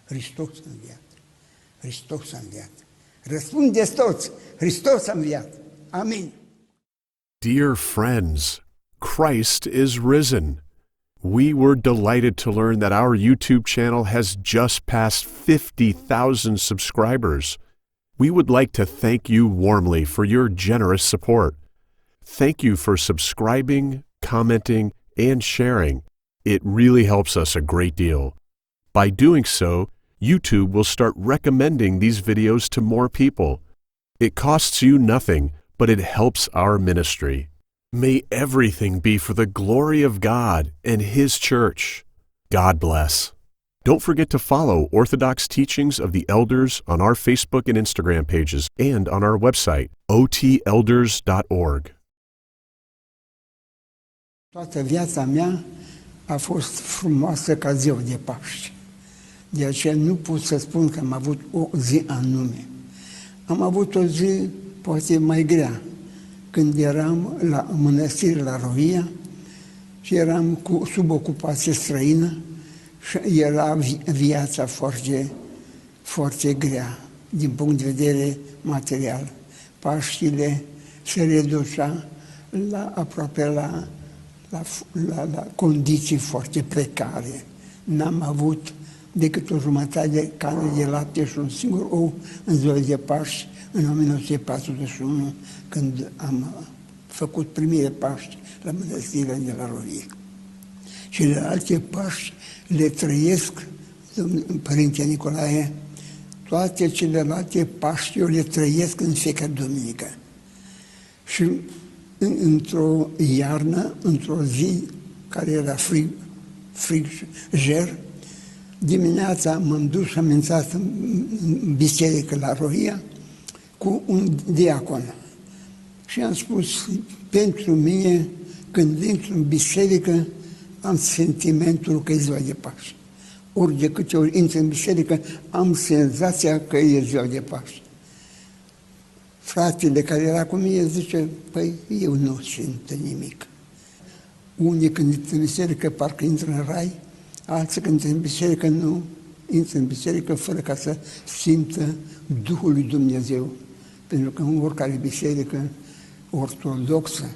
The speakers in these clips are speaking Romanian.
Hristos a înviat. Hristos a înviat. Răspundeți toți, Hristos a înviat. Amin. Dear friends, Christ is risen. We were delighted to learn that our YouTube channel has just passed 50,000 subscribers. We would like to thank you warmly for your generous support. Thank you for subscribing, commenting, and sharing. It really helps us a great deal. By doing so, YouTube will start recommending these videos to more people. It costs you nothing, but it helps our ministry. May everything be for the glory of God and His church. God bless. Don't forget to follow Orthodox Teachings of the Elders on our Facebook and Instagram pages and on our website, otelders.org. Toată viața mea a fost frumoasă ca ziua de Paști. De aceea nu pot să spun că am avut o zi anume. Am avut o zi poate mai grea, când eram la mănăstire la Roia și eram sub ocupație străină și era viața foarte, foarte grea din punct de vedere material. Paștile se reducea aproape la condiții foarte precare. N-am avut decât o jumătate de cană de lapte și un singur ou în ziua de Paști, în 1941, când am făcut primele Paști la mănăstirea de la Roie. Și de alte Paști le trăiesc, Părinte Nicolae, toate celelalte Paști eu le trăiesc în fiecare duminică. Și într-o iarnă, într-o zi care era frig și ger, dimineața m-am dus și am intrat în biserică la Roia cu un diacon. Și am spus, pentru mine, când intru în biserică, am sentimentul că e ziua de Paști. Ori de câte ori intru în biserică, am senzația că e ziua de Paști. Fratele care era cu mine zice, păi eu nu simt nimic. Unii când intră în biserică parcă intră în rai, alții când intră în biserică nu intră în biserică fără ca să simtă Duhul lui Dumnezeu. Pentru că în oricare biserică ortodoxă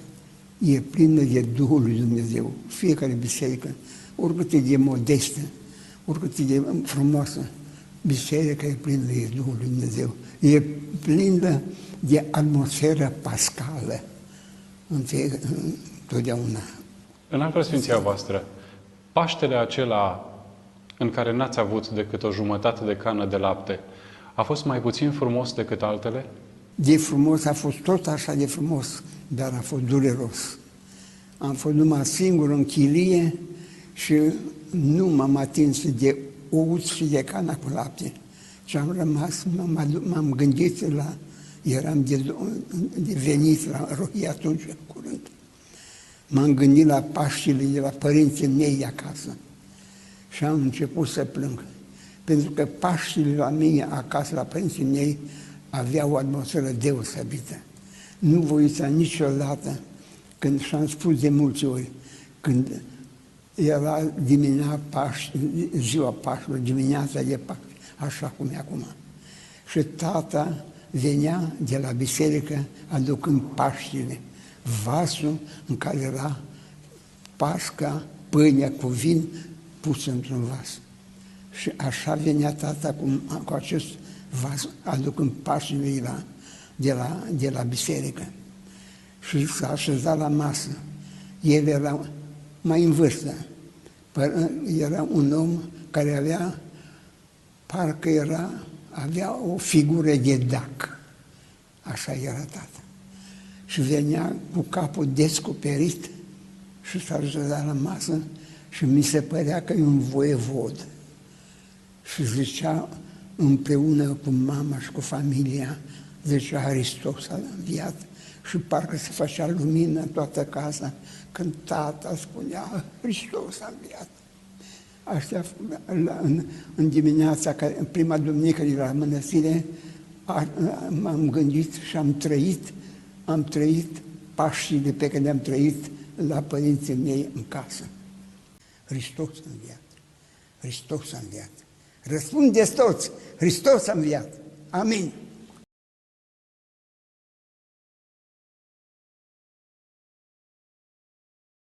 e plină de Duhul lui Dumnezeu. Fiecare biserică, oricât e de modestă, oricât e de frumoasă, biserica e plină de Duhul lui Dumnezeu. E plină de atmosferă pascală întotdeauna. În Preasfinția voastră, Paștele acela în care n-ați avut decât o jumătate de cană de lapte, a fost mai puțin frumos decât altele? De frumos a fost tot așa de frumos, dar a fost dureros. Am fost numai singur în chilie și nu m-am atins de uț și de cana cu lapte. Și am rămas, m-am gândit eram de venit la Roia atunci, curând. M-am gândit la Paștile de la părinții mei acasă și am început să plâng. Pentru că Paștile la mine acasă, la părinții mei, aveau o atmosferă deosebită. Nu voi uita niciodată când, și-am spus de multe ori, când era ziua Paștilor, dimineața de Paști, așa cum e acum. Și tata venea de la biserică aducând Paștile, vasul în care era pasca, pâinea cu vin pusă într-un vas. Și așa venea tata cu acest vas, aducând Paștile de la biserică. Și s-a așezat la masă. El era mai în vârstă. Era un om care avea o figură de dac. Așa era tata. Și venea cu capul descoperit și s-a așezat la masă și mi se părea că e un voievod. Și zicea împreună cu mama și cu familia, zicea Hristos a înviat și parcă se făcea lumină în toată casa când tata spunea Hristos a înviat. Așa, în dimineața, în prima duminică de la mănăstire, m-am gândit și am trăit Paștile pe care le-am trăit la părinții mei în casă. Hristos a înviat. Hristos a înviat. Răspundeți toți, Hristos a înviat. Amin.